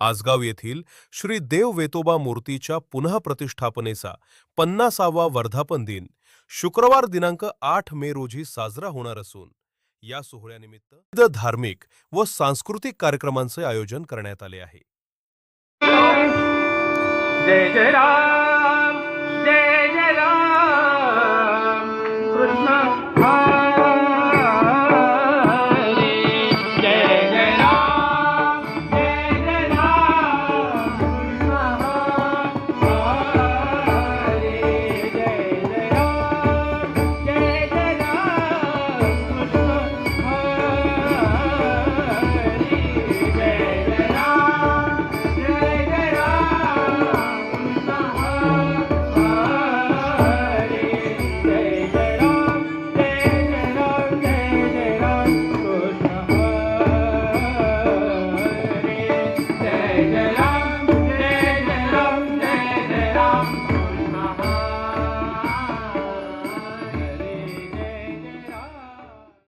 आसगाव येथील श्री देव वेतोबा मूर्तीच्या पुनःप्रतिष्ठापनेचा 50वा वर्धापन दिन शुक्रवार दिनांक 8 मे रोजी साजरा होणार असून या सोहळ्यानिमित्त विविध धार्मिक व सांस्कृतिक कार्यक्रमांचे आयोजन करण्यात आले आहे. जय जय राम, जय जय राम, कृष्ण